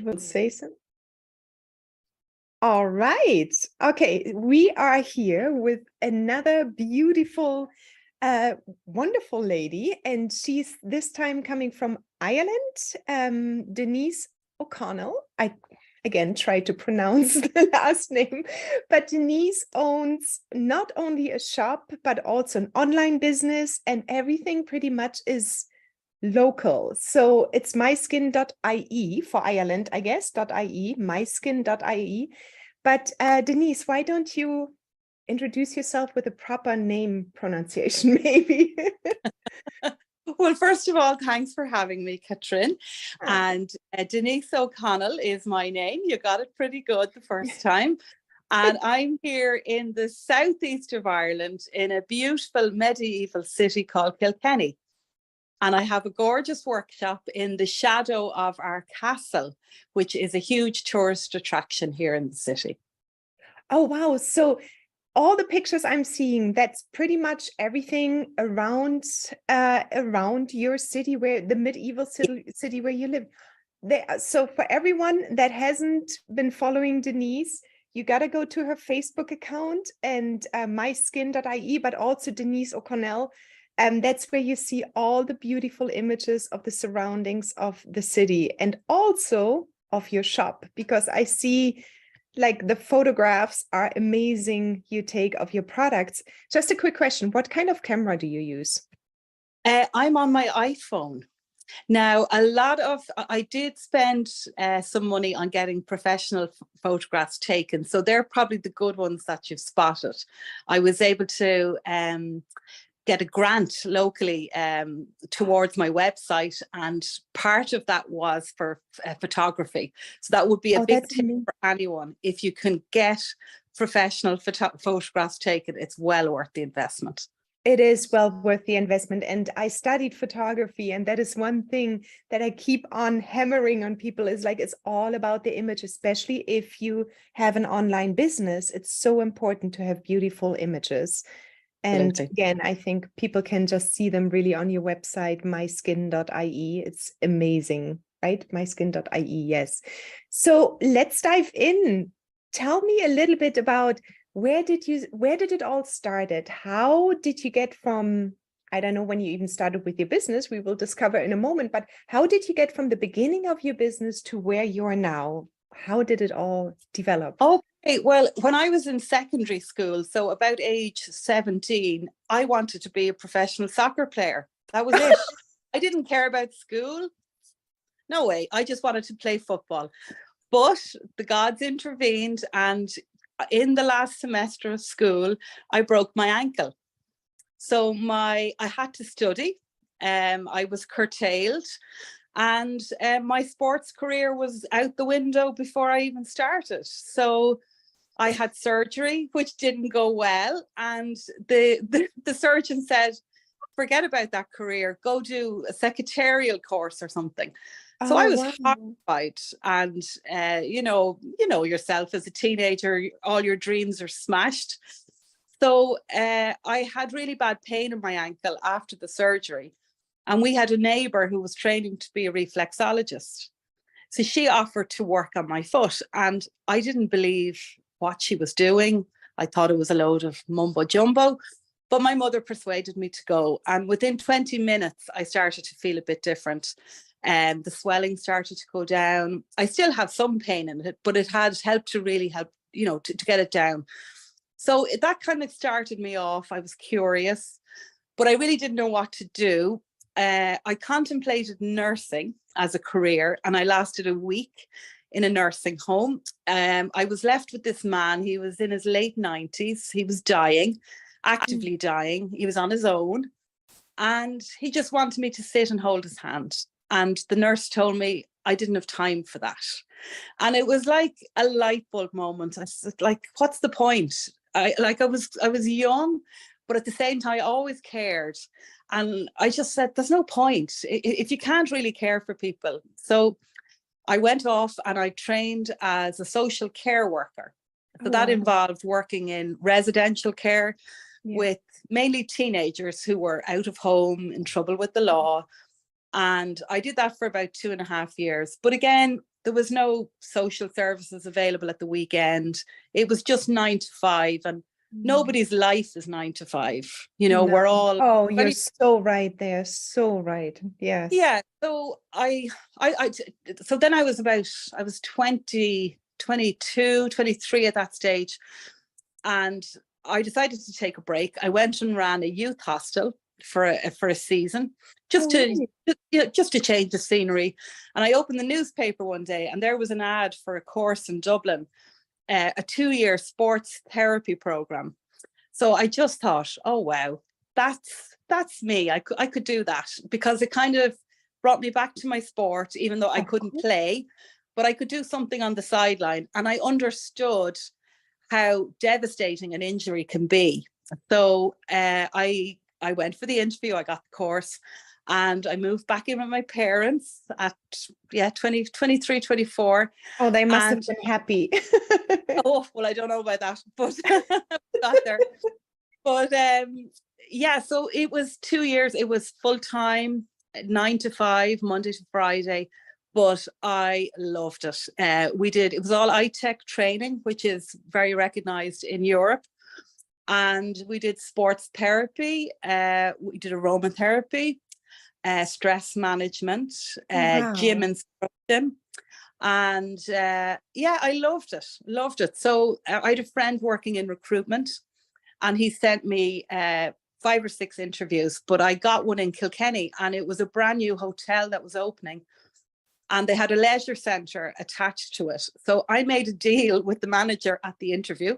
Will say some. All right. Okay, we are here with another beautiful, wonderful lady, and she's this time coming from Ireland, Denise O'Connell. I again try to pronounce the last name, but Denise owns not only a shop, but also an online business, and everything pretty much is local. So it's myskin.ie for Ireland, I guess, .ie, myskin.ie. But Denise, why don't you introduce yourself with a proper name pronunciation, maybe? Well, first of all, thanks for having me, Katrin. And Denise O'Connell is my name. You got it pretty good the first time. And I'm here in the southeast of Ireland in a beautiful medieval city called Kilkenny. And I have a gorgeous workshop in the shadow of our castle, which is a huge tourist attraction here in the city. Oh, wow. So all the pictures I'm seeing, that's pretty much everything around your city, where the medieval city where you live. So for everyone that hasn't been following Denise, you got to go to her Facebook account and myskin.ie, but also Denise O'Connell. That's where you see all the beautiful images of the surroundings of the city and also of your shop, because I see like the photographs are amazing you take of your products. Just a quick question. What kind of camera do you use? I'm on my iPhone. Now, I did spend some money on getting professional photographs taken. So they're probably the good ones that you've spotted. I was able to get a grant locally towards my website, and part of that was for photography. So that would be a big tip for anyone. If you can get professional photographs taken, it's well worth the investment. It is well worth the investment. And I studied photography, and that is one thing that I keep on hammering on people, is like, it's all about the image, especially if you have an online business. It's so important to have beautiful images. And again, I think people can just see them really on your website, myskin.ie. It's amazing, right? Myskin.ie, yes. So let's dive in. Tell me a little bit about where did it all started? How did you get from, I don't know when you even started with your business, we will discover in a moment, but how did you get from the beginning of your business to where you are now? How did it all develop? Okay, well, when I was in secondary school, so about age 17, I wanted to be a professional soccer player. That was it. I didn't care about school. No way. I just wanted to play football. But the gods intervened, and in the last semester of school, I broke my ankle. So I had to study. I was curtailed, and my sports career was out the window before I even started. So I had surgery, which didn't go well. And the surgeon said, forget about that career, go do a secretarial course or something. So I was horrified. And, you know yourself as a teenager, all your dreams are smashed. So I had really bad pain in my ankle after the surgery. And we had a neighbor who was training to be a reflexologist. So she offered to work on my foot, and I didn't believe what she was doing. I thought it was a load of mumbo jumbo, but my mother persuaded me to go. And within 20 minutes, I started to feel a bit different. And the swelling started to go down. I still have some pain in it, but it had helped to really help, to get it down. So that kind of started me off. I was curious, but I really didn't know what to do. I contemplated nursing as a career, and I lasted a week in a nursing home. I was left with this man. He was in his late 90s. He was dying, actively dying. He was on his own, and he just wanted me to sit and hold his hand. And the nurse told me I didn't have time for that. And it was like a light bulb moment. I was like, what's the point? I was young, but at the same time, I always cared. And I just said, there's no point if you can't really care for people. So I went off and I trained as a social care worker. So that involved working in residential care with mainly teenagers who were out of home, in trouble with the law. And I did that for about 2.5 years. But again, There was no social services available at the weekend. It was just 9 to 5, and nobody's life is 9 to 5. You know, No. we're all Oh, you're so right there. So right. Yes. yeah. So so then I was 20, 22, 23 at that stage. And I decided to take a break. I went and ran a youth hostel for a season, just to change the scenery. And I opened the newspaper one day, and there was an ad for a course in Dublin, a 2-year sports therapy program. So I just thought, oh wow, that's me. I could do that, because it kind of brought me back to my sport, even though I couldn't play, but I could do something on the sideline, and I understood how devastating an injury can be. So I went for the interview, I got the course, and I moved back in with my parents at 23, 24. Oh, they must have been happy. Oh, well, I don't know about that, but got there. But so it was 2 years. It was full time, 9 to 5, Monday to Friday. But I loved it. It was all iTech training, which is very recognized in Europe. And we did sports therapy. We did aromatherapy, stress management, gym instruction. And I loved it. So I had a friend working in recruitment, and he sent me 5 or 6 interviews, but I got one in Kilkenny, and it was a brand new hotel that was opening, and they had a leisure centre attached to it. So I made a deal with the manager at the interview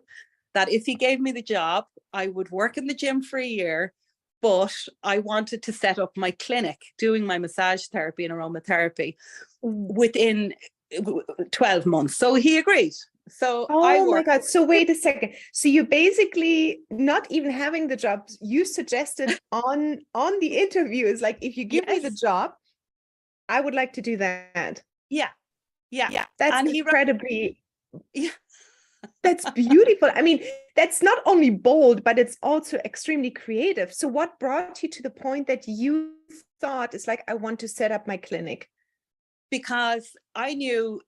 that if he gave me the job, I would work in the gym for a year, but I wanted to set up my clinic doing my massage therapy and aromatherapy within 12 months. So he agreed. So oh my God. So wait a second. So you basically, not even having the job, you suggested on the interview, is like, if you give me the job, I would like to do that. Yeah. That's incredibly, that's beautiful. I mean, that's not only bold, but it's also extremely creative. So what brought you to the point that you thought, it's like, I want to set up my clinic? Because I knew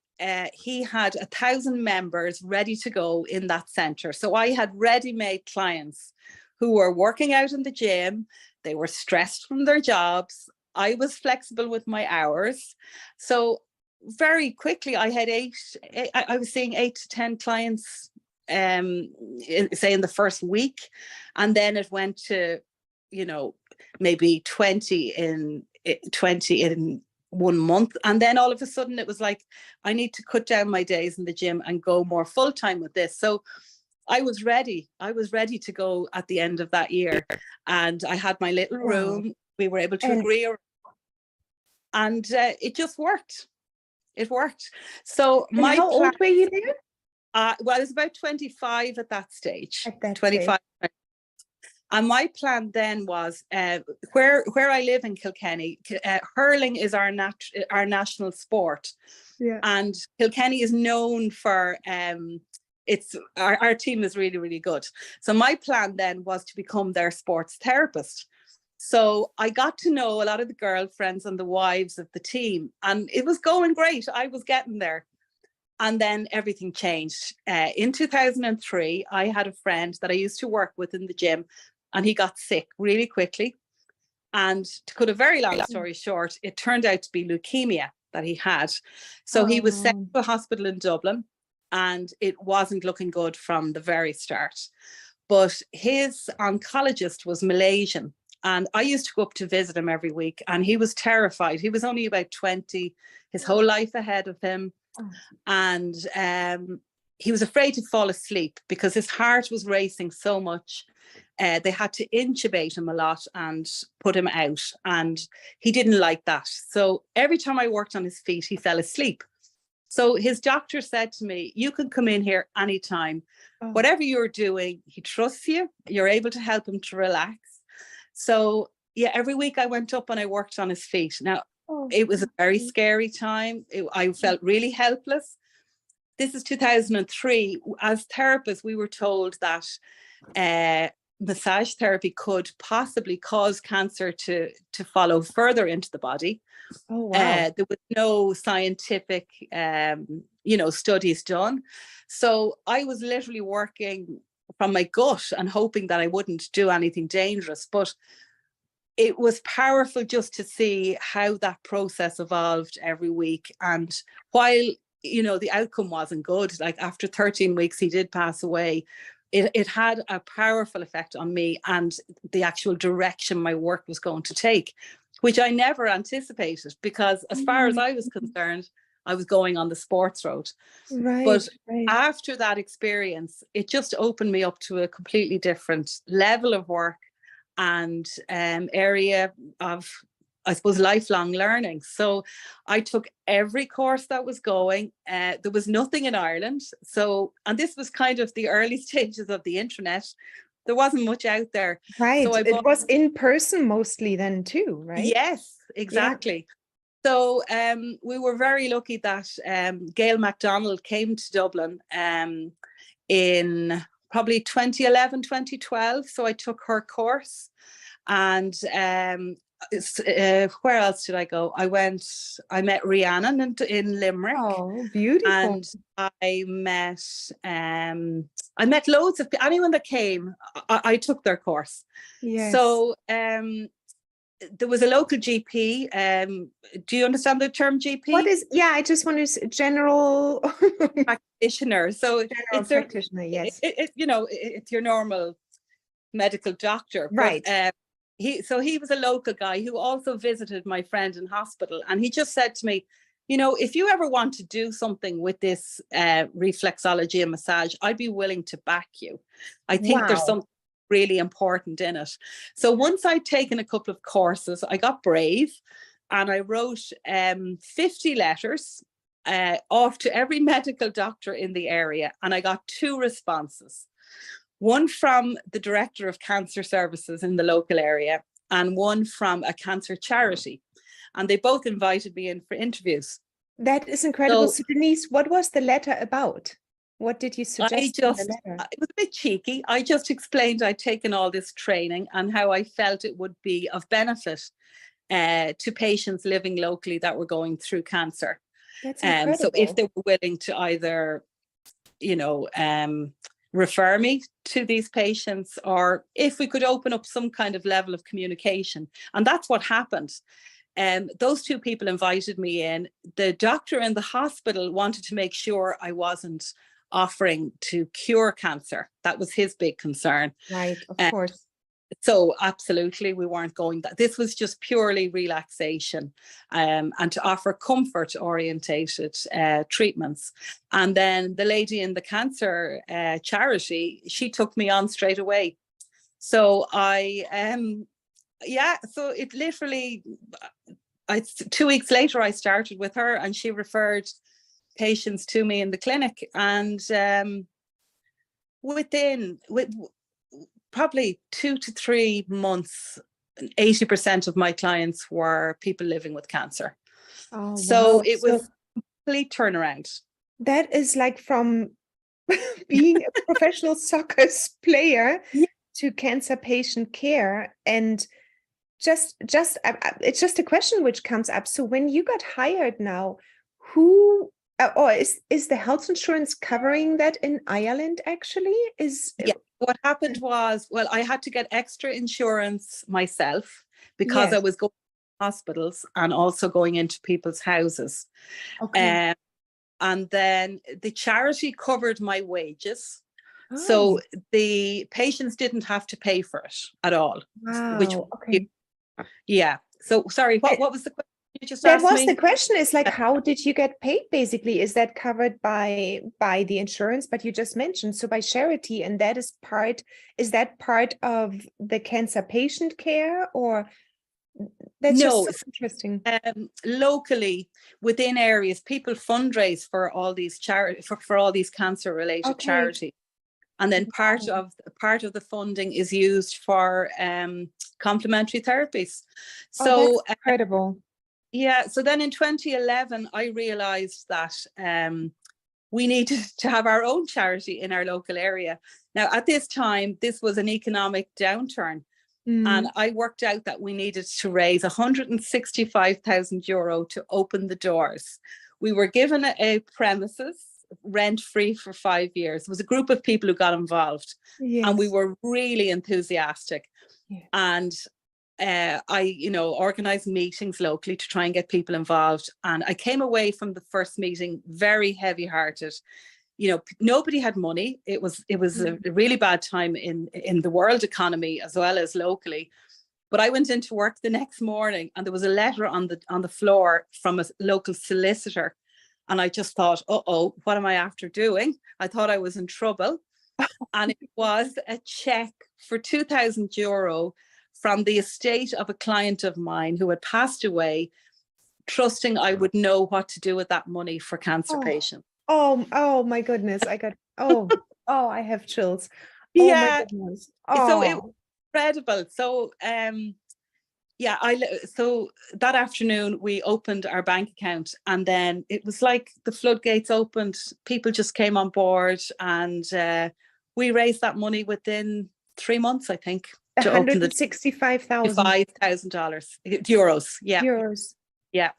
he had 1,000 members ready to go in that centre. So I had ready-made clients who were working out in the gym. They were stressed from their jobs. I was flexible with my hours. So very quickly, I had I was seeing 8 to 10 clients, say in the first week. And then it went to, maybe 20 in 1 month. And then all of a sudden it was like, I need to cut down my days in the gym and go more full time with this. So I was ready to go at the end of that year. And I had my little room. We were able to agree. And it just worked. It worked. So how old were you there? Well, I was about 25 at that stage. At that 25. Stage. And my plan then was, where I live in Kilkenny, hurling is our national sport. Yeah. And Kilkenny is known for, our team is really, really good. So my plan then was to become their sports therapist. So I got to know a lot of the girlfriends and the wives of the team, and it was going great. I was getting there. And then everything changed. In 2003, I had a friend that I used to work with in the gym, and he got sick really quickly. And to cut a very long story short, it turned out to be leukemia that he had. So he was sent to a hospital in Dublin, and it wasn't looking good from the very start. But his oncologist was Malaysian, and I used to go up to visit him every week, and he was terrified. He was only about 20, his whole life ahead of him. And he was afraid to fall asleep because his heart was racing so much. They had to intubate him a lot and put him out, and he didn't like that. So every time I worked on his feet, he fell asleep. So his doctor said to me, you can come in here anytime. Whatever you're doing, he trusts you. You're able to help him to relax. So yeah, every week I went up and I worked on his feet. Now, it was a very scary time. I felt really helpless. This is 2003. As therapists, we were told that massage therapy could possibly cause cancer to follow further into the body. Oh, wow. There was no scientific, studies done. So I was literally working from my gut and hoping that I wouldn't do anything dangerous. But it was powerful just to see how that process evolved every week. And while, the outcome wasn't good, like after 13 weeks, he did pass away. It had a powerful effect on me and the actual direction my work was going to take, which I never anticipated, because as far as I was concerned, I was going on the sports road. Right, But right. after that experience, it just opened me up to a completely different level of work and area of, I suppose, lifelong learning. So I took every course that was going. There was nothing in Ireland. So, and this was kind of the early stages of the internet. There wasn't much out there. Right. So I It bought, was in person mostly then too, right? yes, exactly. So we were very lucky that Gail MacDonald came to Dublin in probably 2011, 2012. So I took her course. And where else did I go? I met Rhiannon in Limerick. Oh, beautiful. And I met loads of anyone that came, I took their course. Yes. So there was a local GP. Do you understand the term GP? What is, I just want to general practitioner. So general practitioner, yes. It's your normal medical doctor. Right. But he was a local guy who also visited my friend in hospital. And he just said to me, if you ever want to do something with this reflexology and massage, I'd be willing to back you. I think there's something really important in it. So once I'd taken a couple of courses, I got brave and I wrote 50 letters off to every medical doctor in the area. And I got 2 responses. One from the director of cancer services in the local area and one from a cancer charity. And they both invited me in for interviews. That is incredible. So Denise, what was the letter about? What did you suggest in the letter? It was a bit cheeky. I just explained I'd taken all this training and how I felt it would be of benefit to patients living locally that were going through cancer. That's incredible. So if they were willing to either, refer me to these patients, or if we could open up some kind of level of communication. And that's what happened. Those 2 people invited me in. The doctor in the hospital wanted to make sure I wasn't offering to cure cancer. That was his big concern. Right, of course. So absolutely, we weren't going that. This was just purely relaxation and to offer comfort orientated treatments. And then the lady in the cancer charity, she took me on straight away. So so it literally, 2 weeks later, I started with her and she referred patients to me in the clinic. And within probably 2 to 3 months, 80% of my clients were people living with cancer. Oh, so wow. It was a complete turnaround. That is like from being a professional soccer player to cancer patient care. And it's just a question which comes up. So when you got hired now, who or is the health insurance covering that in Ireland actually? What happened was, well, I had to get extra insurance myself because I was going to hospitals and also going into people's houses. Okay. And then the charity covered my wages. So the patients didn't have to pay for it at all. Wow. So sorry, what was the question you just that asked was me? The question is like, how did you get paid basically? Is that covered by the insurance? But you just mentioned, so by charity, and is that part of the cancer patient care, or that's just so interesting. Locally within areas, people fundraise for all these for all these cancer related charities. And then part of the funding is used for complementary therapies. So that's incredible. So then in 2011, I realized that we needed to have our own charity in our local area. Now, at this time, this was an economic downturn. And I worked out that we needed to raise €165,000 to open the doors. We were given a premises rent-free for 5 years. It was a group of people who got involved. Yes. And we were really enthusiastic. Yes. And I, organized meetings locally to try and get people involved. And I came away from the first meeting very heavy-hearted. Nobody had money. It was a really bad time in the world economy as well as locally. But I went into work the next morning and there was a letter on the floor from a local solicitor. And I just thought, what am I after doing? I thought I was in trouble. And it was a check for €2,000 from the estate of a client of mine who had passed away, trusting I would know what to do with that money for cancer patients. Oh my goodness. I have chills. Yeah. Oh my goodness. So it was incredible. So so that afternoon we opened our bank account, and then it was like the floodgates opened. People just came on board, and we raised that money within 3 months, I think. $165,000 euros. Yeah. Euros. Yeah.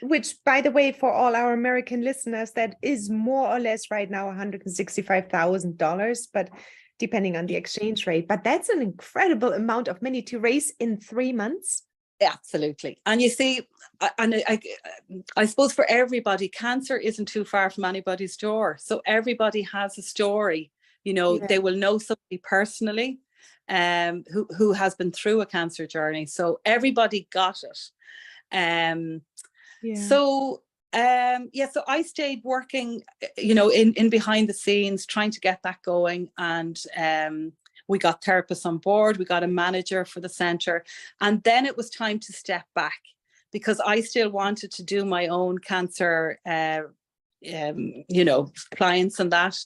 Which, by the way, for all our American listeners, that is more or less right now $165,000, but depending on the exchange rate. But that's an incredible amount of money to raise in 3 months. Absolutely. And you see, I suppose for everybody, cancer isn't too far from anybody's door. So everybody has a story. They will know somebody personally who has been through a cancer journey. So everybody got it. So I stayed working, in behind the scenes, trying to get that going. And we got therapists on board. We got a manager for the center. And then it was time to step back because I still wanted to do my own cancer, clients and that.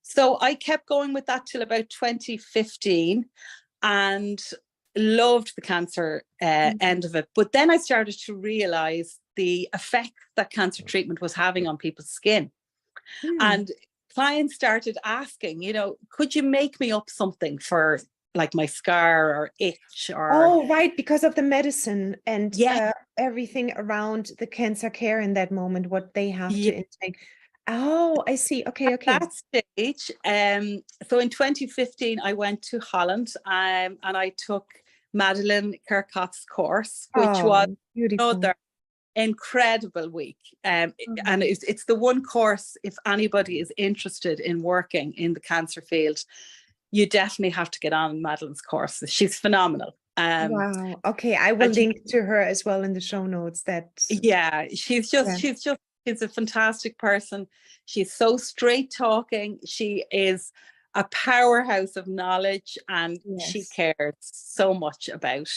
So I kept going with that till about 2015 and loved the cancer end of it. But then I started to realize the effect that cancer treatment was having on people's skin. And clients started asking, could you make me up something for like my scar or itch or... Oh, right, because of the medicine and everything around the cancer care in that moment, what they have to intake. Oh, I see. Okay. At that stage, so in 2015, I went to Holland and I took Madeline Kirkhoff's course, which was another incredible week. And it's the one course, if anybody is interested in working in the cancer field, you definitely have to get on Madeline's course. She's phenomenal. Wow. Okay, I will link to her as well in the show notes. She's a fantastic person. She's so straight talking. She is a powerhouse of knowledge, and she cares so much about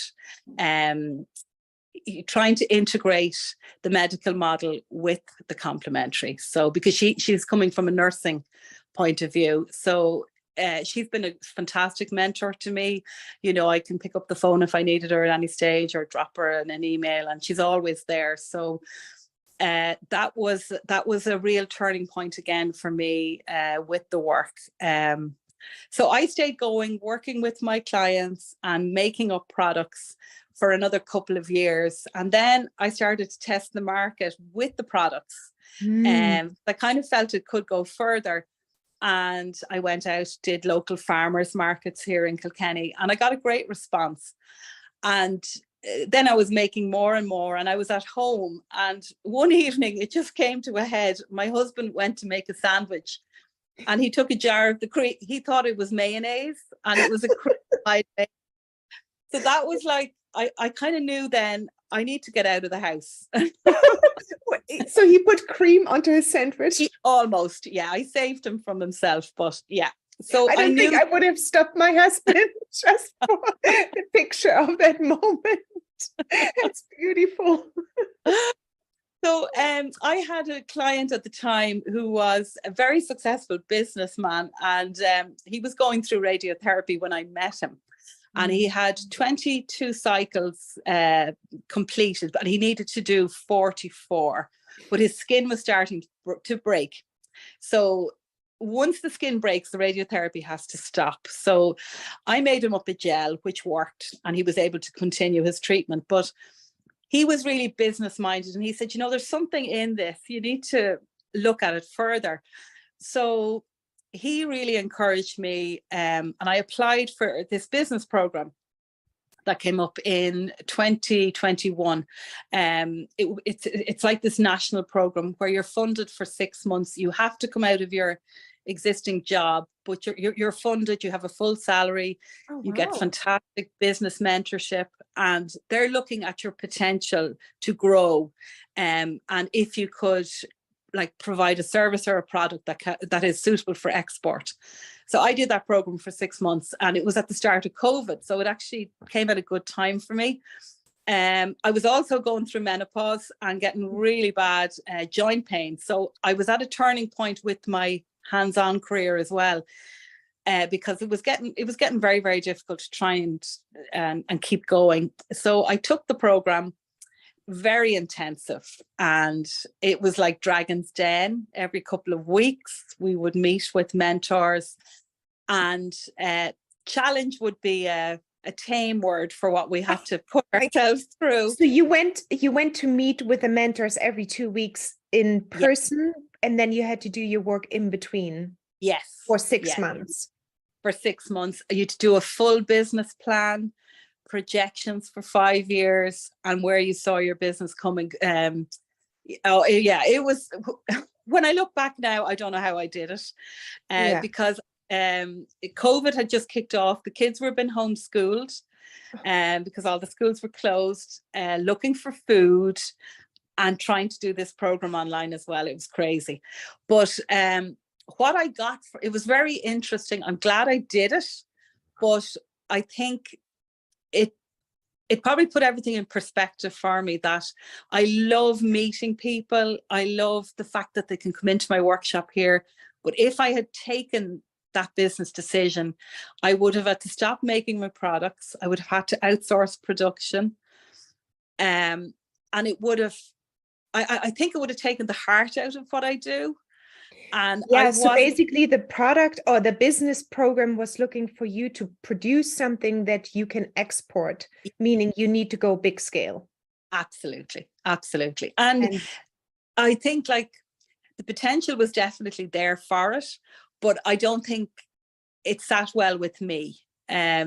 trying to integrate the medical model with the complementary. So because she's coming from a nursing point of view. So she's been a fantastic mentor to me. I can pick up the phone if I needed her at any stage or drop her an email, and she's always there. So that was a real turning point again for me with the work. So I stayed going, working with my clients and making up products for another couple of years. And then I started to test the market with the products. I kind of felt it could go further. And I went out, did local farmers markets here in Kilkenny, and I got a great response. And then I was making more and more, and I was at home. And one evening it just came to a head. My husband went to make a sandwich and he took a jar of the cream. He thought it was mayonnaise and it was a cream. So that was like, I kind of knew then I need to get out of the house. So he put cream onto his sandwich? Almost, yeah. I saved him from himself, but yeah. So I don't think I would have stopped my husband just for the picture of that moment. It's beautiful. So I had a client at the time who was a very successful businessman, and he was going through radiotherapy when I met him. And he had 22 cycles completed, but he needed to do 44. but his skin was starting to break. So once the skin breaks, the radiotherapy has to stop. So I made him up a gel, which worked, and he was able to continue his treatment. But he was really business minded, and he said, you know, there's something in this. You need to look at it further. So he really encouraged me, and I applied for this business program that came up in 2021. It's like this national program where you're funded for 6 months. You have to come out of your existing job, but you're funded. You have a full salary. Oh, You wow. get fantastic business mentorship, and they're looking at your potential to grow. And if you could like provide a service or a product that is suitable for export. So I did that program for 6 months, and it was at the start of COVID. So it actually came at a good time for me. I was also going through menopause and getting really bad joint pain. So I was at a turning point with my hands-on career as well, because it was getting very, very difficult to try and keep going. So I took the program, very intensive, and it was like Dragon's Den. Every couple of weeks we would meet with mentors, and challenge would be a tame word for what we had to put ourselves through. So you went to meet with the mentors every 2 weeks in person, and then you had to do your work in between. Yes. For 6 months. For 6 months, you'd do a full business plan, projections for 5 years, and where you saw your business coming. It was, when I look back now, I don't know how I did it, because COVID had just kicked off. The kids were being homeschooled, because all the schools were closed, looking for food and trying to do this program online as well. It was crazy. But what I got, it was very interesting. I'm glad I did it, but I think it probably put everything in perspective for me, that I love meeting people. I love the fact that they can come into my workshop here. But if I had taken that business decision, I would have had to stop making my products. I would have had to outsource production. And it would have, I think it would have taken the heart out of what I do. And so basically the product or the business program was looking for you to produce something that you can export, meaning you need to go big scale. Absolutely. And I think like the potential was definitely there for it, but I don't think it sat well with me. I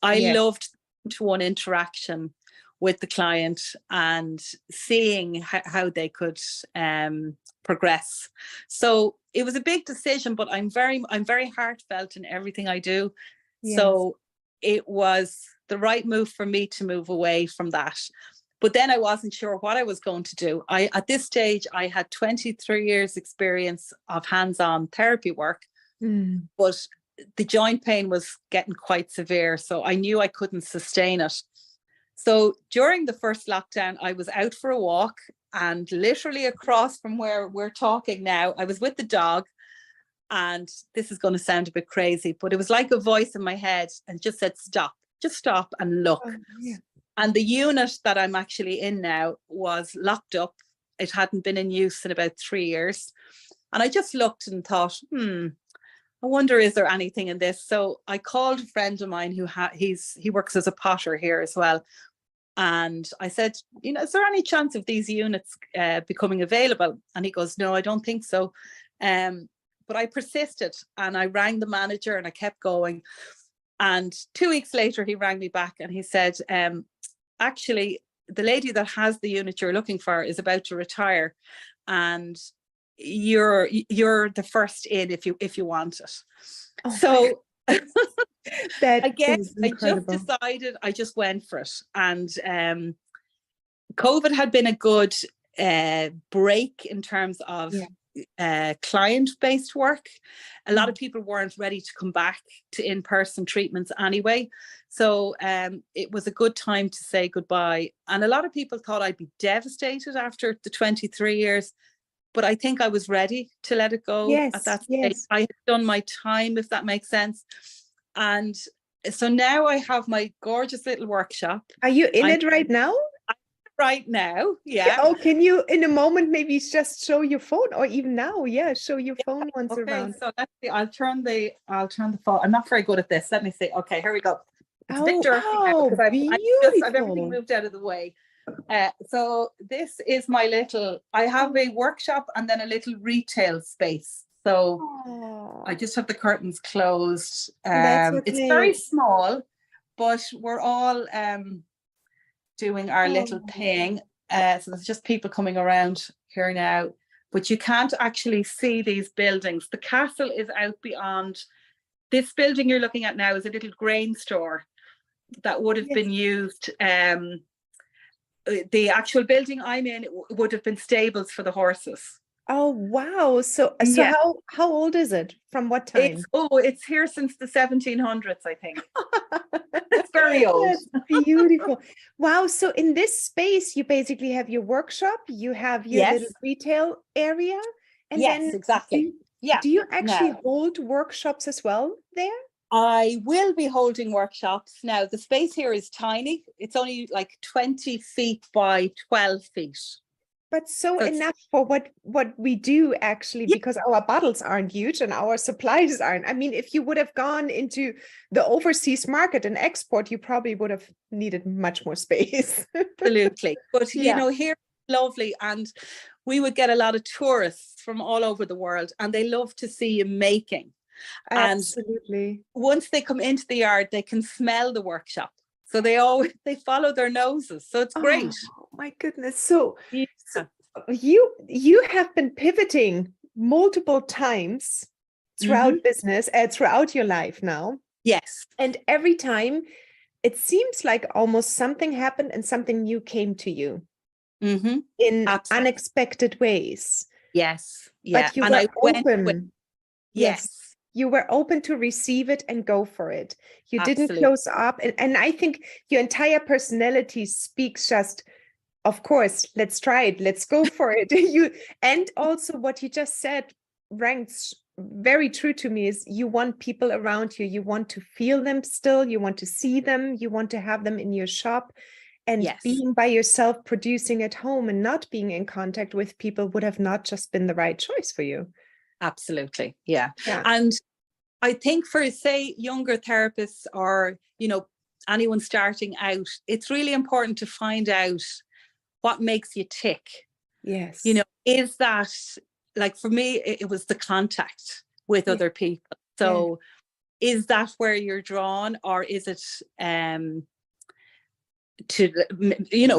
loved one interaction with the client and seeing how they could progress. So it was a big decision, but I'm very heartfelt in everything I do. Yes. So it was the right move for me to move away from that. But then I wasn't sure what I was going to do. At this stage, I had 23 years experience of hands-on therapy work, but the joint pain was getting quite severe. So I knew I couldn't sustain it. So during the first lockdown, I was out for a walk, and literally across from where we're talking now, I was with the dog, and this is going to sound a bit crazy, but it was like a voice in my head and just said, stop, just stop and look. Oh, yeah. And the unit that I'm actually in now was locked up. It hadn't been in use in about 3 years. And I just looked and thought, I wonder, is there anything in this? So I called a friend of mine who he works as a potter here as well. And I said, is there any chance of these units becoming available? And he goes, no, I don't think so. But I persisted, and I rang the manager, and I kept going. And 2 weeks later, he rang me back, and he said, actually, the lady that has the unit you're looking for is about to retire, and you're the first in if you want it. Oh, so I guess I just decided, I just went for it. And COVID had been a good break in terms of client-based work. A lot of people weren't ready to come back to in-person treatments anyway. So it was a good time to say goodbye. And a lot of people thought I'd be devastated after the 23 years. But I think I was ready to let it go at that stage. I had done my time, if that makes sense. And so now I have my gorgeous little workshop. Are you in it right now? right now. Yeah. Oh, can you in a moment maybe just show your phone, or even now? Yeah, show your phone once Okay, around. so let's see. I'll turn the phone. I'm not very good at this. Let me see. Okay, here we go. It's a bit Oh, dirty now because I've everything beautiful. moved out of the way. So this is my little, I have a workshop and then a little retail space. So I Oh, just have the curtains closed. that's It's very okay. small, but we're all doing our little Oh, thing. So there's just people coming around here now, but you can't actually see these buildings. The castle is out beyond. This building you're looking at now is a little grain store that would have yes. been used. The actual building I'm in would have been stables for the horses. Oh, wow. So Yeah, how old is it? From what time? it's here since the 1700s, I think. It's very old. That's beautiful. Wow. So in this space, you basically have your workshop, you have your little Yes, retail area, and yes, then exactly. Yeah. do you actually Now, hold workshops as well there? I will be holding workshops. Now, the space here is tiny. It's only like 20 feet by 12 feet. But so So it's, enough for what we do actually, yeah, because our bottles aren't huge and our supplies aren't. I mean, if you would have gone into the overseas market and export, you probably would have needed much more space. absolutely. But, Yeah, here, lovely. And we would get a lot of tourists from all over the world, and they love to see you making. And absolutely. once they come into the yard, they can smell the workshop. So they follow their noses. So it's Oh great. my goodness. So, Yeah. so you have been pivoting multiple times Mm-hmm. throughout business, throughout your life now. Yes. And every time it seems like almost something happened and something new came to you Mm-hmm. in Absolutely. unexpected ways. Yes. Yeah. But you And were I went with, open. Yes. yes, You were open to receive it and go for it. You didn't absolutely. close up. And I think your entire personality speaks just, of course, let's try it, let's go for it. You, and also what you just said ranks very true to me, is you want people around you, you want to feel them still, you want to see them, you want to have them in your shop. And Yes, being by yourself, producing at home and not being in contact with people would have not just been the right choice for you. absolutely. Yeah. Yeah. And I think for, say, younger therapists or, anyone starting out, it's really important to find out what makes you tick. Yes. Is that, like, for me, it was the contact with Yeah. other people. Yeah. So is that where you're drawn, or is it to,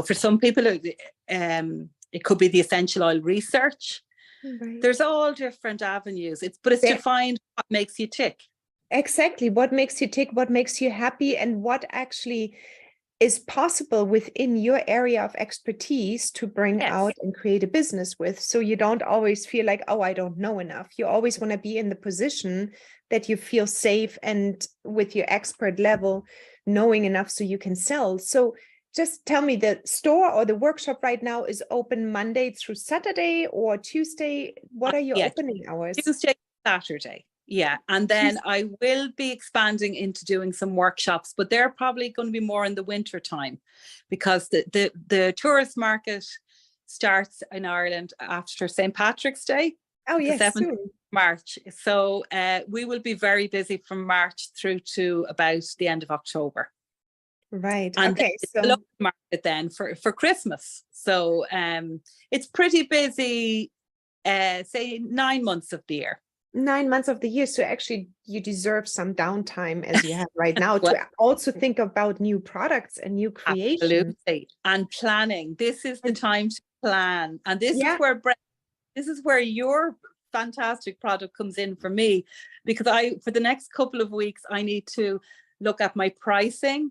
for some people, it could be the essential oil research. Right. There's all different avenues. But it's to There, find what makes you tick. exactly. What makes you tick, what makes you happy, and what actually is possible within your area of expertise to bring Yes, out and create a business with. So you don't always feel like, oh, I don't know enough. You always want to be in the position that you feel safe and with your expert level, knowing enough so you can sell. So just tell me, the store or the workshop right now is open Monday through Saturday or Tuesday. What are your yeah, opening hours? Tuesday, Saturday. Yeah. And then Tuesday. I will be expanding into doing some workshops, but they're probably going to be more in the winter time, because the tourist market starts in Ireland after St. Patrick's Day, Oh, the yes, 7th of soon. March. So we will be very busy from March through to about the end of October. Right. And then Okay. it's the So local market then for Christmas. So it's pretty busy, say 9 months of the year. 9 months of the year. So actually, you deserve some downtime as you have right now Well, to also think about new products and new creations. absolutely. And planning. This is the And time to plan. And yeah, this is where your fantastic product comes in for me, because for the next couple of weeks, I need to look at my pricing.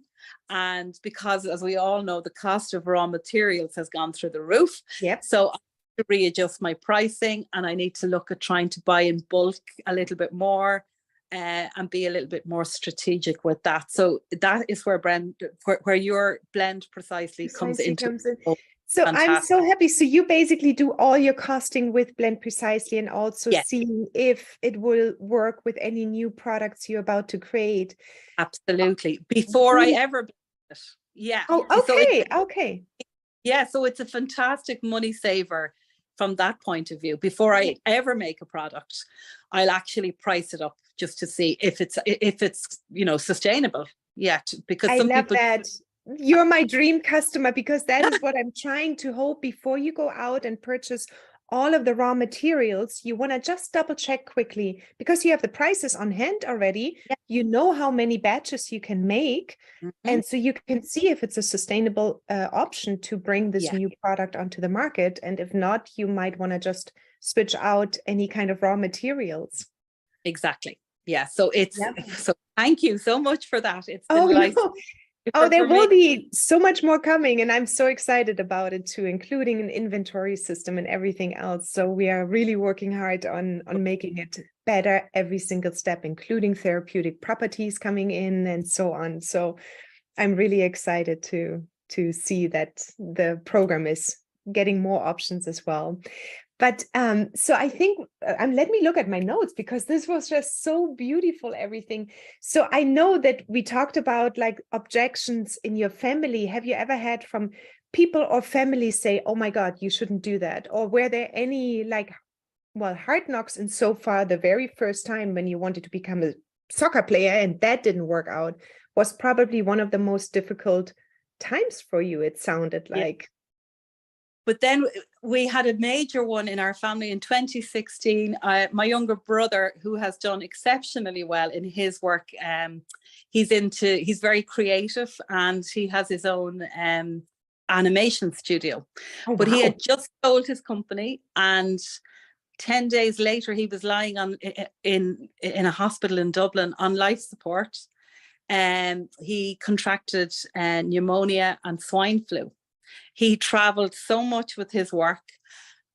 And because, as we all know, the cost of raw materials has gone through the roof. yep. So I need to readjust my pricing, and I need to look at trying to buy in bulk a little bit more. And be a little bit more strategic with that. So that is where your blend precisely comes Precisely into. comes in. Oh, So I'm fantastic. so happy. So you basically do all your costing with Blend Precisely and also Yes, seeing if it will work with any new products you're about to create. absolutely. Before I Really? ever blend it. Yeah. Oh, So okay. Okay. Yeah, so it's a fantastic money saver from that point of view. Before I ever make a product, I'll actually price it up just to see if it's sustainable yet. Because I some love people, that. You're my dream customer, because that is what I'm trying to hope. Before you go out and purchase all of the raw materials, you want to just double check quickly, because you have the prices on hand already. yeah. You know how many batches you can make. Mm-hmm. And so you can see if it's a sustainable option to bring this new product onto the market. And if not, you might want to just switch out any kind of raw materials. Exactly. Yeah. So so thank you so much for that. It's been no. Oh, there will be so much more coming, and I'm so excited about it too, including an inventory system and everything else. So we are really working hard on making it better every single step, including therapeutic properties coming in and so on. So I'm really excited to see that the program is getting more options as well. But so I think let me look at my notes, because this was just so beautiful, everything. So I know that we talked about like objections in your family. Have you ever had from people or families say, oh my God, you shouldn't do that? Or were there any hard knocks in so far? The very first time when you wanted to become a soccer player and that didn't work out was probably one of the most difficult times for you, it sounded like. But then we had a major one in our family in 2016. My younger brother, who has done exceptionally well in his work, he's very creative, and he has his own animation studio. Oh, but wow. He had just sold his company, and 10 days later he was lying in a hospital in Dublin on life support. He contracted pneumonia and swine flu. He traveled so much with his work,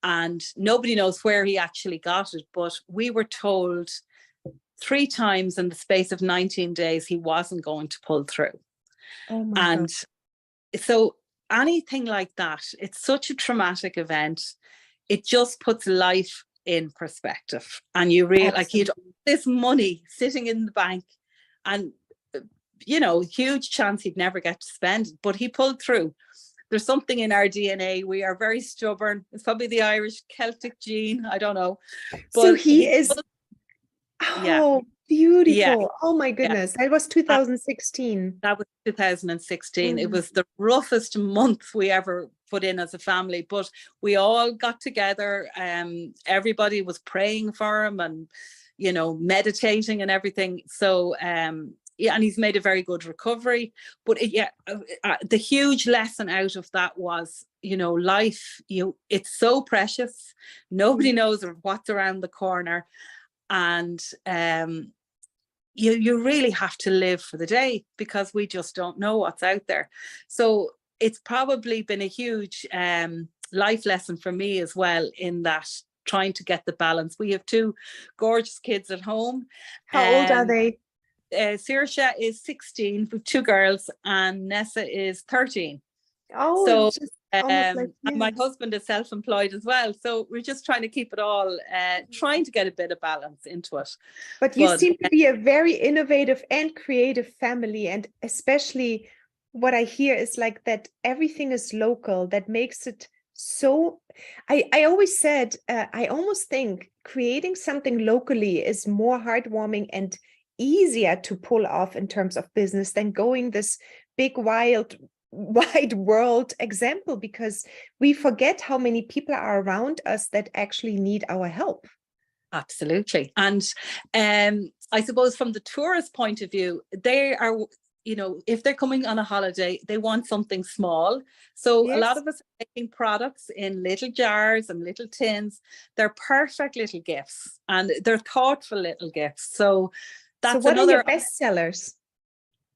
and nobody knows where he actually got it. But we were told 3 times in the space of 19 days he wasn't going to pull through. Oh my and God. So anything like that, it's such a traumatic event. It just puts life in perspective. And you really, like, he'd all this money sitting in the bank, and huge chance he'd never get to spend it, but he pulled through. There's something in our DNA. We are very stubborn. It's probably the Irish Celtic gene. I don't know. But so he is. Oh, beautiful. Yeah. Oh my goodness. That was 2016. That was 2016. It was the roughest month we ever put in as a family, but we all got together. Everybody was praying for him and, meditating and everything. So, and he's made a very good recovery. But the huge lesson out of that was, life, it's so precious. Nobody knows what's around the corner. And you really have to live for the day, because we just don't know what's out there. So it's probably been a huge life lesson for me as well, in that trying to get the balance. We have 2 gorgeous kids at home. How old are they? Saoirse is 16 with 2 girls, and Nessa is 13. Oh, so just almost like, and my husband is self-employed as well, so we're just trying to keep it all, trying to get a bit of balance into it. But you seem to be a very innovative and creative family, and especially what I hear is like that everything is local. That makes it so. I always said, I almost think creating something locally is more heartwarming and easier to pull off in terms of business than going this big wide world example, because we forget how many people are around us that actually need our help. Absolutely. And I suppose from the tourist point of view, they are, if they're coming on a holiday, they want something small. So a lot of us are making products in little jars and little tins. They're perfect little gifts, and they're thoughtful little gifts. So that's what another. Are your best sellers?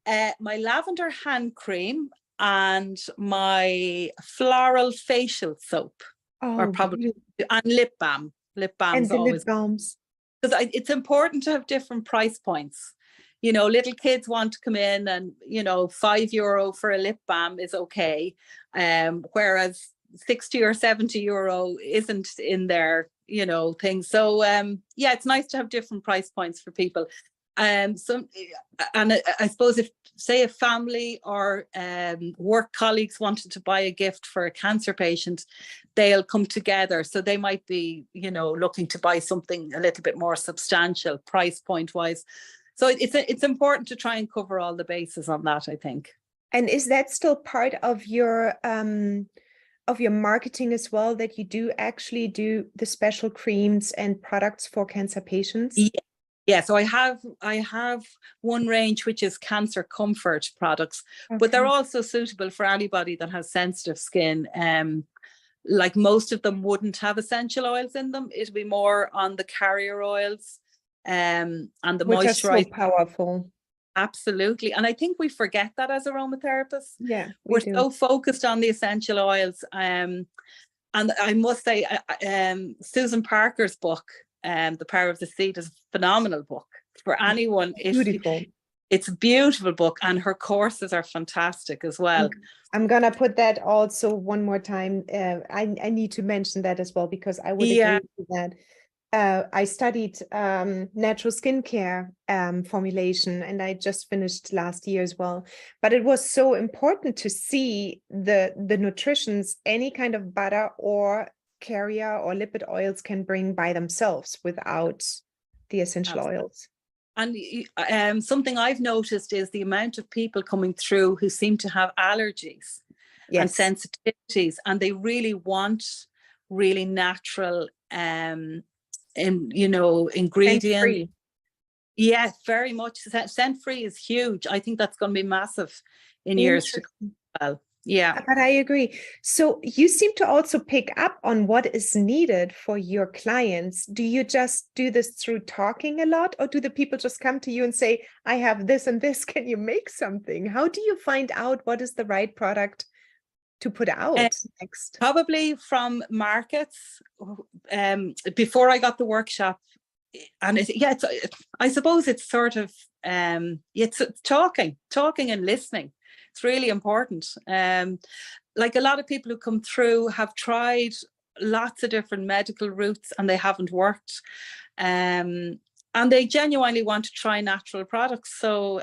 My lavender hand cream and my floral facial soap, or probably, and lip balm. Lip balms, and the always, lip balms, because it's important to have different price points. Little kids want to come in, and €5 for a lip balm is okay, whereas 60 or 70 euro isn't in their thing. So it's nice to have different price points for people. Some, and I suppose if, say, a family or work colleagues wanted to buy a gift for a cancer patient, they'll come together. So they might be, looking to buy something a little bit more substantial, price point wise. So it's important to try and cover all the bases on that, I think. And is that still part of your marketing as well, that you do actually do the special creams and products for cancer patients? Yeah, so I have one range which is cancer comfort products, but they're also suitable for anybody that has sensitive skin. Like most of them wouldn't have essential oils in them. It'll be more on the carrier oils and the moisturizer. Which are so powerful. Absolutely. And I think we forget that as aromatherapists. Yeah, we're so focused on the essential oils. And I must say, Susan Parker's book, The Power of the Seed, is a phenomenal book for anyone. Beautiful. It's a beautiful book, and her courses are fantastic as well. I'm gonna put that also one more time. I need to mention that as well, because I would agree with that. I studied natural skincare formulation, and I just finished last year as well. But it was so important to see the nutritions any kind of butter or carrier or lipid oils can bring by themselves without the essential oils. And something I've noticed is the amount of people coming through who seem to have allergies and sensitivities, and they really want really natural ingredient. Yeah, very much. Scent free is huge. I think that's going to be massive in years to come. Well, yeah, but I agree. So you seem to also pick up on what is needed for your clients. Do you just do this through talking a lot, or do the people just come to you and say, I have this and this, can you make something? How do you find out what is the right product to put out next? Probably from markets. Before I got the workshop, and I suppose it's sort of it's talking and listening. It's really important. Like a lot of people who come through have tried lots of different medical routes and they haven't worked. And they genuinely want to try natural products. So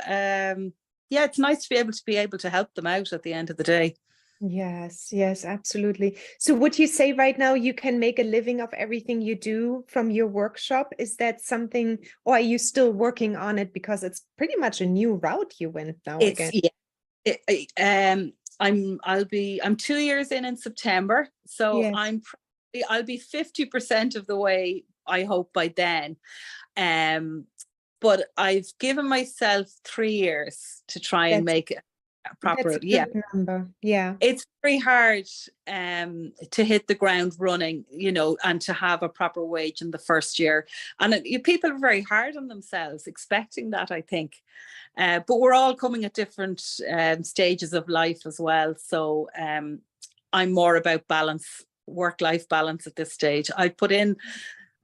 it's nice to be able to help them out at the end of the day. Yes, absolutely. So would you say right now you can make a living of everything you do from your workshop? Is that something, or are you still working on it, because it's pretty much a new route you went now again? I'm 2 years in September, so I'll be 50% of the way, I hope, by then. But I've given myself 3 years to try and make it proper. That's a good number. Yeah, it's very hard to hit the ground running, and to have a proper wage in the first year. And people are very hard on themselves expecting that, I think. But we're all coming at different stages of life as well. So I'm more about balance, work-life balance at this stage. I put in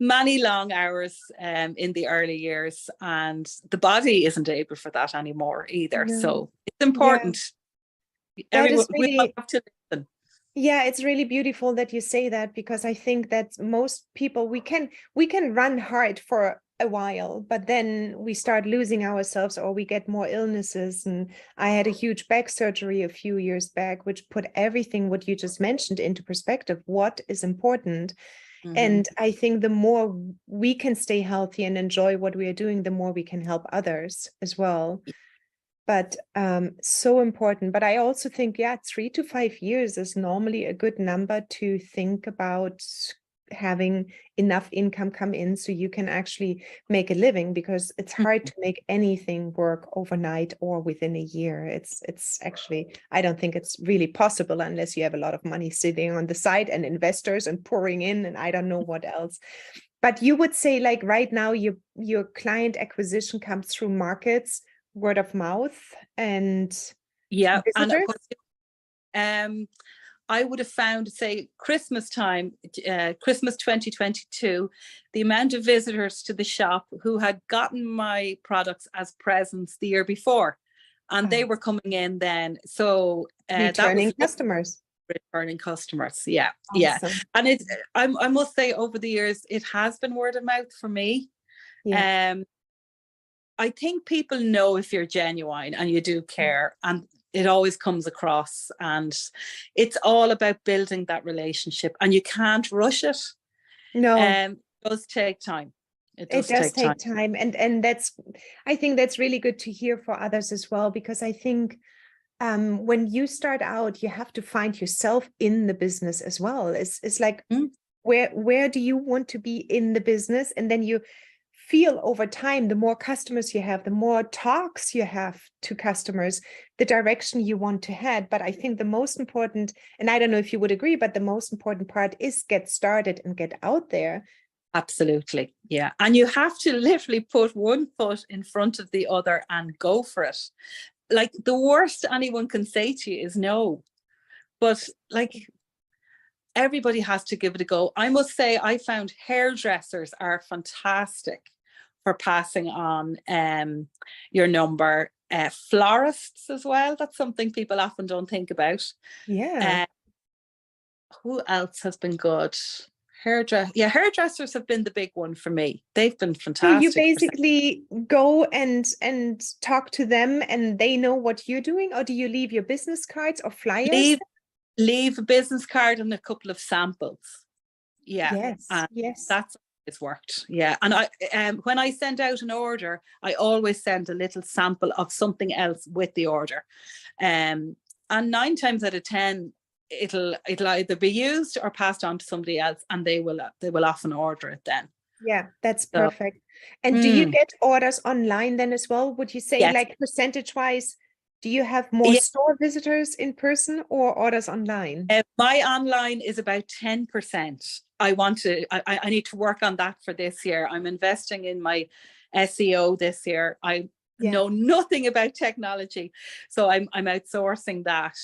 many long hours in the early years, and the body isn't able for that anymore either. No. So it's important. Everyone, we all have to listen. Yeah, it's really beautiful that you say that, because I think that most people, we can run hard for a while, but then we start losing ourselves, or we get more illnesses. And I had a huge back surgery a few years back, which put everything what you just mentioned into perspective. What is important? Mm-hmm. And I think the more we can stay healthy and enjoy what we are doing, the more we can help others as well. But so important. But I also think, 3 to 5 years is normally a good number to think about having enough income come in so you can actually make a living, because it's hard to make anything work overnight or within a year. It's actually, I don't think it's really possible unless you have a lot of money sitting on the side and investors and pouring in, and I don't know what else. But you would say, like, right now your client acquisition comes through markets, word of mouth, and visitors? And I would have found, say, Christmas time, Christmas 2022, the amount of visitors to the shop who had gotten my products as presents the year before, and they were coming in then. So returning customers. Returning customers, awesome. And I must say, over the years, it has been word of mouth for me. I think people know if you're genuine and you do care, and it always comes across. And it's all about building that relationship, and you can't rush it. No, It does take time. It it does does take time. take time. And that's, I think that's really good to hear for others as well, because I think when you start out, you have to find yourself in the business as well. It's like, Mm. where do you want to be in the business? And then you feel over time, the more customers you have, the more talks you have to customers, the direction you want to head. But I think the most important, and I don't know if you would agree, but the most important part is get started and get out there. Absolutely. Yeah. And you have to literally put one foot in front of the other and go for it. Like, the worst anyone can say to you is no. But like, everybody has to give it a go. I must say, I found hairdressers are fantastic for passing on your number. Florists as well. That's something people often don't think about. Yeah. Who else has been good? Hairdressers have been the big one for me. They've been So you fantastic. basically go and talk to them and they know what you're doing, or do you leave your business cards or flyers? Leave a business card and a couple of samples. Yeah. Yes, And yes. that's always worked. Yeah. And I when I send out an order, I always send a little sample of something else with the order. And 9 times out of 10, it'll either be used or passed on to somebody else, and they will often order it then. Yeah, that's So, perfect. And do you get orders online then as well? Would you say, yes. like, percentage wise, do you have more Yeah. store visitors in person or orders online? My online is about 10%. I need to work on that for this year. I'm investing in my SEO this year. I know nothing about technology, so I'm outsourcing that.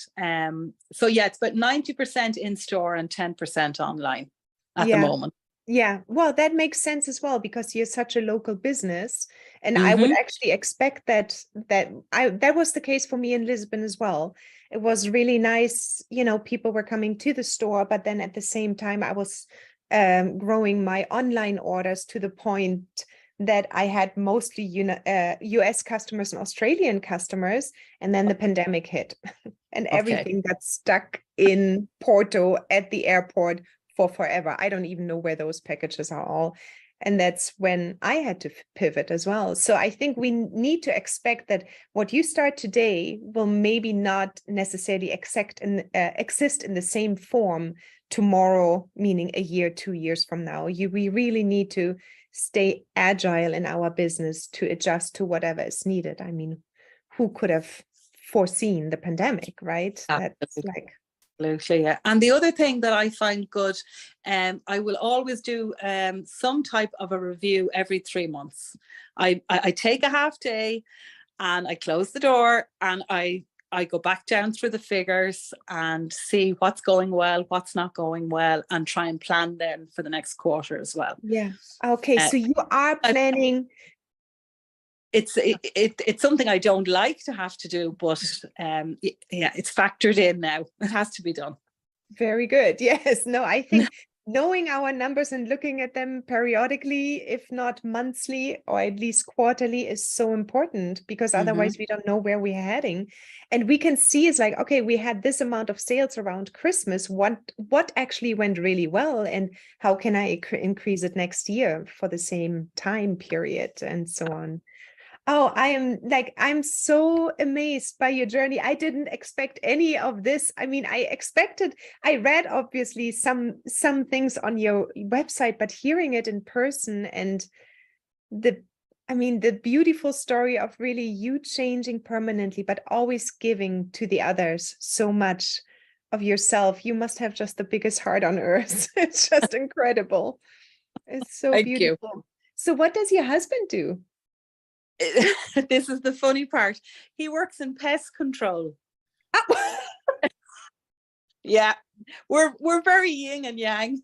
So yeah, it's about 90% in store and 10% online at the moment. Yeah, well, that makes sense as well, because you're such a local business, and I would Mm-hmm. actually expect that was the case for me in Lisbon as well. It was really nice, people were coming to the store, but then at the same time, I was growing my online orders to the point that I had mostly US customers and Australian customers, and then the pandemic hit, and everything got stuck in Porto at the airport for forever. I don't even know where those packages are all. And that's when I had to pivot as well. So I think we need to expect that what you start today will maybe not necessarily exist in the same form tomorrow, meaning a year, 2 years from now. We really need to stay agile in our business to adjust to whatever is needed. I mean, who could have foreseen the pandemic, right? That's like... Absolutely, yeah. And the other thing that I find good, I will always do some type of a review every 3 months. I take a half day and I close the door and I go back down through the figures and see what's going well, what's not going well, and try and plan then for the next quarter as well. Yeah. Okay. So you are planning. It's something I don't like to have to do, but yeah, it's factored in now. It has to be done. Very good. Yes. No, I think knowing our numbers and looking at them periodically, if not monthly or at least quarterly, is so important, because otherwise we don't know where we're heading. And we can see it's like, okay, we had this amount of sales around Christmas. What actually went really well, and how can I increase it next year for the same time period, and so on. Oh, I'm so amazed by your journey. I didn't expect any of this. I mean, I read obviously some things on your website, but hearing it in person and the beautiful story of really you changing permanently, but always giving to the others so much of yourself. You must have just the biggest heart on earth. It's just incredible. It's so beautiful. Thank you. So what does your husband do? This is the funny part. He works in pest control. Yeah, we're very yin and yang.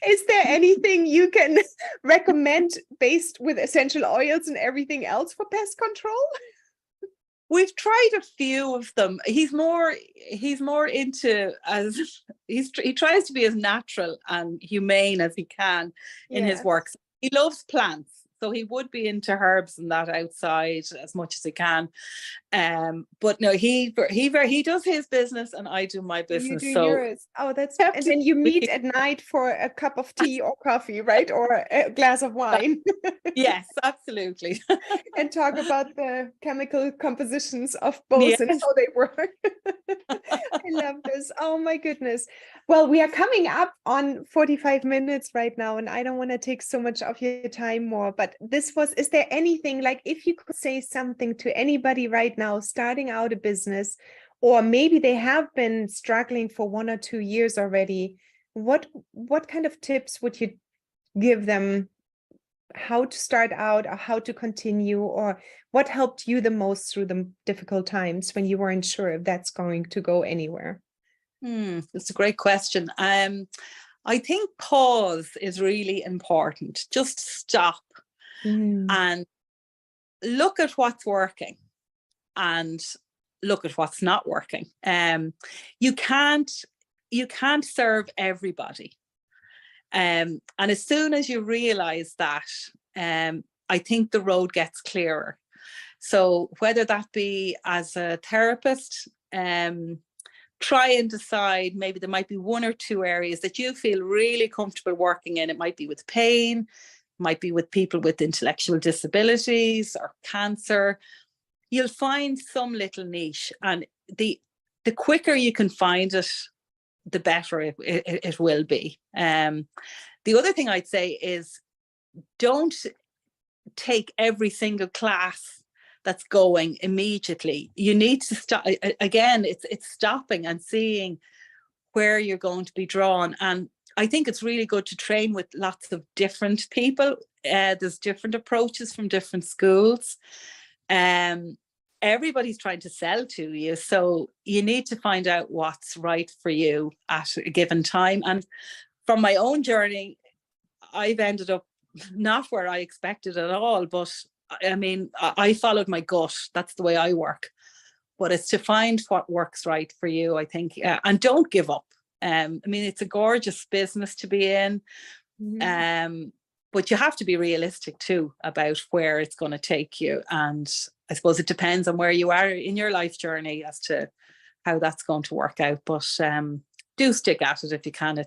Is there anything you can recommend based with essential oils and everything else for pest control? We've tried a few of them. He's more into he tries to be as natural and humane as he can in his work. He loves plants. So he would be into herbs and that outside as much as he can. But no, he does his business and I do my You do business. So yours. Oh, and then you meet at night for a cup of tea or coffee, right? Or a glass of wine. yes, absolutely. And talk about the chemical compositions of both Yes. and how they work. I love this. Oh my goodness. Well, we are coming up on 45 minutes right now, and I don't want to take so much of your time more, but is there anything, like if you could say something to anybody right now starting out a business, or maybe they have been struggling for 1 or 2 years already, what kind of tips would you give them, how to start out or how to continue, or what helped you the most through the difficult times when you weren't sure if that's going to go anywhere? That's a great question. I think pause is really important. Just stop and look at what's working and look at what's not working. You can't serve everybody. And as soon as you realize that, I think the road gets clearer. So whether that be as a therapist, try and decide, maybe there might be 1 or 2 areas that you feel really comfortable working in. It might be with pain, might be with people with intellectual disabilities or cancer. You'll find some little niche, and the quicker you can find it, the better it will be. The other thing I'd say is, don't take every single class that's going immediately. You need to stop. Again, it's stopping and seeing where you're going to be drawn. And I think it's really good to train with lots of different people. There's different approaches from different schools. Everybody's trying to sell to you, so you need to find out what's right for you at a given time. And from my own journey, I've ended up not where I expected at all, but I mean, I followed my gut. That's the way I work. But it's to find what works right for you, I think, and don't give up. I mean, it's a gorgeous business to be in, but you have to be realistic too about where it's going to take you. And I suppose it depends on where you are in your life journey as to how that's going to work out. But do stick at it if you can.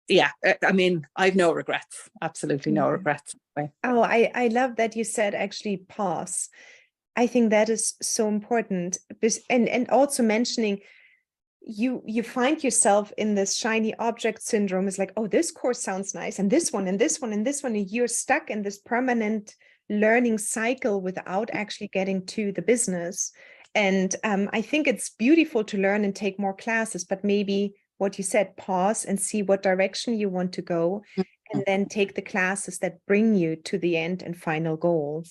I mean, I've no regrets, absolutely no regrets. Oh, I love that you said actually pause. I think that is so important. And also mentioning, you find yourself in this shiny object syndrome. Is like, oh, this course sounds nice, and this one, and this one, and this one, and you're stuck in this permanent learning cycle without actually getting to the business. And I think it's beautiful to learn and take more classes, but maybe what you said, pause and see what direction you want to go, and then take the classes that bring you to the end and final goal.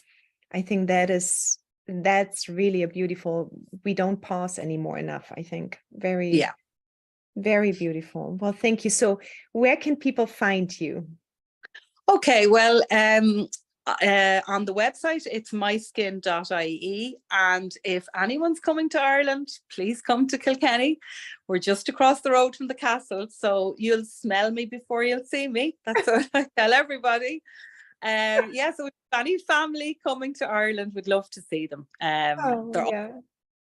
I think that's really a beautiful, we don't pause anymore enough, I think. Very beautiful. Well, thank you. So where can people find you? Okay, well, on the website, it's myskin.ie. And if anyone's coming to Ireland, please come to Kilkenny. We're just across the road from the castle, so you'll smell me before you'll see me. That's what I tell everybody. So if any family coming to Ireland, we'd love to see them. I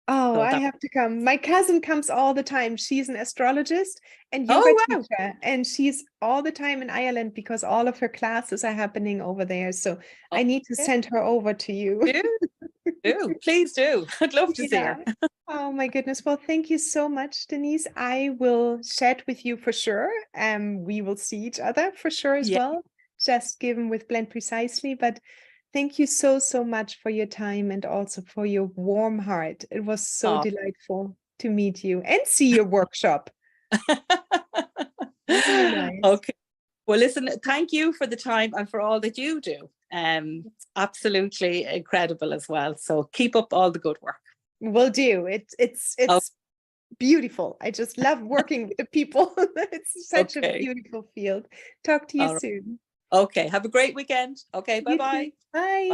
have to come. My cousin comes all the time. She's an astrologist and yoga teacher, and she's all the time in Ireland because all of her classes are happening over there. So I need to send her over to you. Please do. I'd love to see her. Oh my goodness. Well, thank you so much, Denise. I will chat with you for sure. We will see each other for sure as well, just given with Blend Precisely. But thank you so, so much for your time and also for your warm heart. It was so delightful to meet you and see your workshop. Really nice. Okay. Well, listen, thank you for the time and for all that you do. Absolutely incredible as well. So keep up all the good work. Will do. It's beautiful. I just love working with the people. It's such a beautiful field. Talk to you soon. Okay. Have a great weekend. Okay. Bye-bye. Bye.